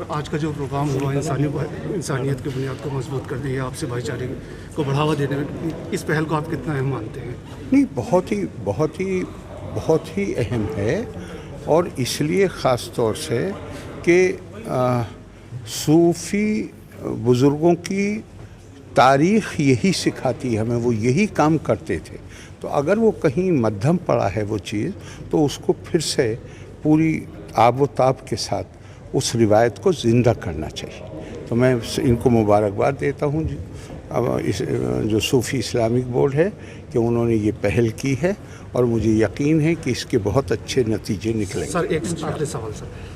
آج کا جو پروگرام ہوا انسانیت کی بنیاد کو مضبوط کرنے یا آپسی بھائی چارے کو بڑھاوا دینے میں اس پہل کو آپ کتنا اہم مانتے ہیں؟ نہیں، بہت ہی اہم ہے، اور اس لیے خاص طور سے کہ صوفی بزرگوں کی تاریخ یہی سکھاتی ہے ہمیں، وہ یہی کام کرتے تھے، تو اگر وہ کہیں مدھم پڑا ہے وہ چیز، تو اس کو پھر سے پوری آب و تاب کے ساتھ اس روایت کو زندہ کرنا چاہیے۔ تو میں ان کو مبارکباد دیتا ہوں جو صوفی اسلامک بورڈ ہے، کہ انہوں نے یہ پہل کی ہے، اور مجھے یقین ہے کہ اس کے بہت اچھے نتیجے نکلیں گے۔ سر ایک آخری سوال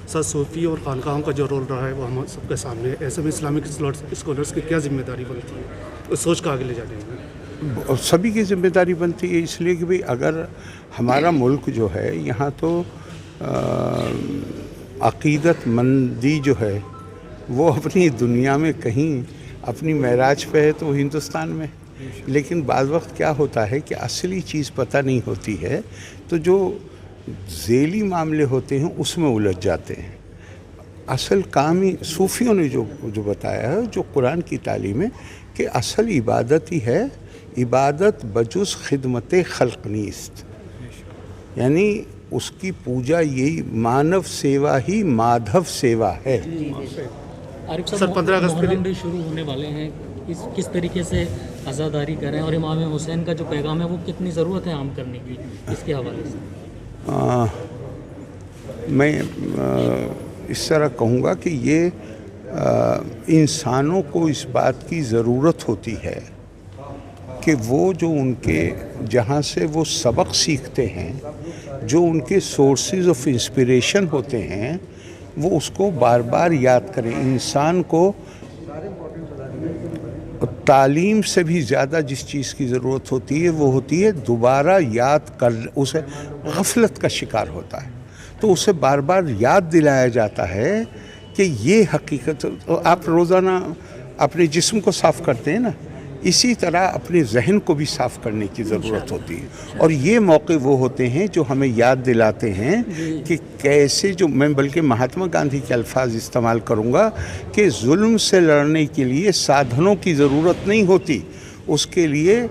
سر صوفی اور خانقاہوں کا جو رول رہا ہے وہ ہم سب کے سامنے ہے، ایسے میں اسلامک اسکالرس کی کیا ذمہ داری بنتی ہے اس سوچ کو آگے لے جانے میں؟ سبھی کی ذمہ داری بنتی ہے، اس لیے کہ بھئی اگر ہمارا ملک جو ہے، یہاں تو عقیدت مندی جو ہے وہ اپنی دنیا میں کہیں اپنی معراج پہ ہے تو وہ ہندوستان میں، لیکن بعض وقت کیا ہوتا ہے کہ اصلی چیز پتہ نہیں ہوتی ہے، تو جو ذیلی معاملے ہوتے ہیں اس میں الجھ جاتے ہیں۔ اصل کام ہی صوفیوں نے جو بتایا ہے، جو قرآن کی تعلیم ہے، کہ اصل عبادت ہی ہے، عبادت بجز خدمت خلق نیست، یعنی اس کی پوجا یہی مانو سیوا ہی مادھو سیوا ہے۔ عارف صاحب 15 اگست محرم بھی شروع ہونے والے ہیں، کس طریقے سے عزاداری کریں، اور امام حسین کا جو پیغام ہے وہ کتنی ضرورت ہے عام کرنے کی، اس کے حوالے سے؟ میں اس طرح کہوں گا کہ یہ انسانوں کو اس بات کی ضرورت ہوتی ہے کہ وہ جو ان کے جہاں سے وہ سبق سیکھتے ہیں، جو ان کے سورسز آف انسپریشن ہوتے ہیں، وہ اس کو بار بار یاد کریں۔ انسان کو تعلیم سے بھی زیادہ جس چیز کی ضرورت ہوتی ہے وہ ہوتی ہے دوبارہ یاد کر، اسے غفلت کا شکار ہوتا ہے، تو اسے بار بار یاد دلایا جاتا ہے کہ یہ حقیقت۔ آپ روزانہ اپنے جسم کو صاف کرتے ہیں نا، اسی طرح اپنے ذہن کو بھی صاف کرنے کی ضرورت ہوتی ہے، اور یہ موقع وہ ہوتے ہیں جو ہمیں یاد دلاتے ہیں کہ کیسے، جو میں بلکہ مہاتما گاندھی کے الفاظ استعمال کروں گا کہ ظلم سے لڑنے کے لیے سادھنوں کی ضرورت نہیں ہوتی، اس کے لیے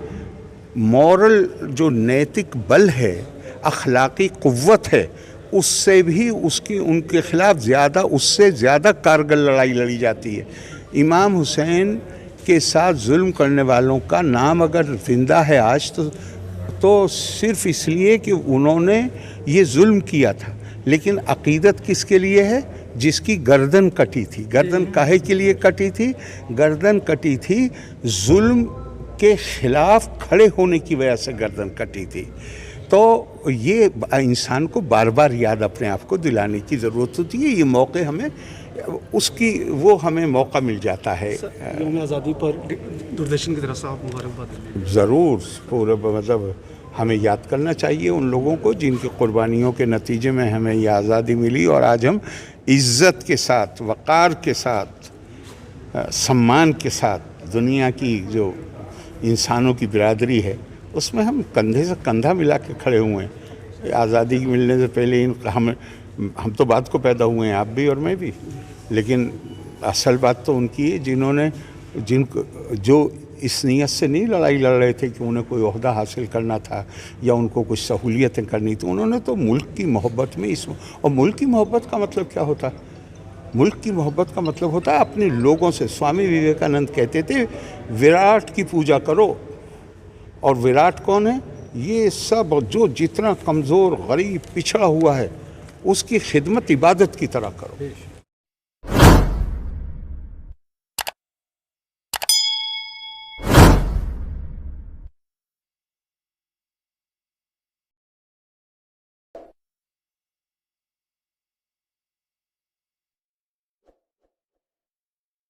مورل جو نیتک بل ہے، اخلاقی قوت ہے، اس سے بھی ان کے خلاف اس سے زیادہ کارگر لڑائی لڑی جاتی ہے۔ امام حسین کے ساتھ ظلم کرنے والوں کا نام اگر زندہ ہے آج تو صرف اس لیے کہ انہوں نے یہ ظلم کیا تھا، لیکن عقیدت کس کے لیے ہے؟ جس کی گردن کٹی تھی۔ گردن کاہے کے لیے کٹی تھی؟ گردن کٹی تھی ظلم کے خلاف کھڑے ہونے کی وجہ سے گردن کٹی تھی۔ تو یہ انسان کو بار بار یاد اپنے آپ کو دلانے کی ضرورت ہوتی ہے، یہ موقع ہمیں ہمیں موقع مل جاتا ہے۔ یوم آزادی پر دوردرشن کی طرف سے آپ مبارکباد۔ ضرور، پورا مطلب ہمیں یاد کرنا چاہیے ان لوگوں کو جن کی قربانیوں کے نتیجے میں ہمیں یہ آزادی ملی، اور آج ہم عزت کے ساتھ، وقار کے ساتھ، سمان کے ساتھ دنیا کی جو انسانوں کی برادری ہے اس میں ہم کندھے سے کندھا ملا کے کھڑے ہوئے ہیں۔ آزادی ملنے سے پہلے ہم تو بعد کو پیدا ہوئے ہیں، آپ بھی اور میں بھی، لیکن اصل بات تو ان کی ہے جو اس نیت سے نہیں لڑائی لڑ رہے تھے کہ انہیں کوئی عہدہ حاصل کرنا تھا یا ان کو کچھ سہولیتیں کرنی تھیں، انہوں نے تو ملک کی محبت میں اور ملک کی محبت کا مطلب کیا ہوتا ہے؟ ملک کی محبت کا مطلب ہوتا ہے اپنے لوگوں سے۔ سوامی وویکانند کہتے تھے وراٹ کی پوجا کرو، اور وراٹ کون ہے؟ یہ سب جو جتنا کمزور، غریب، پچھڑا ہوا ہے اس کی خدمت عبادت کی طرح کرو۔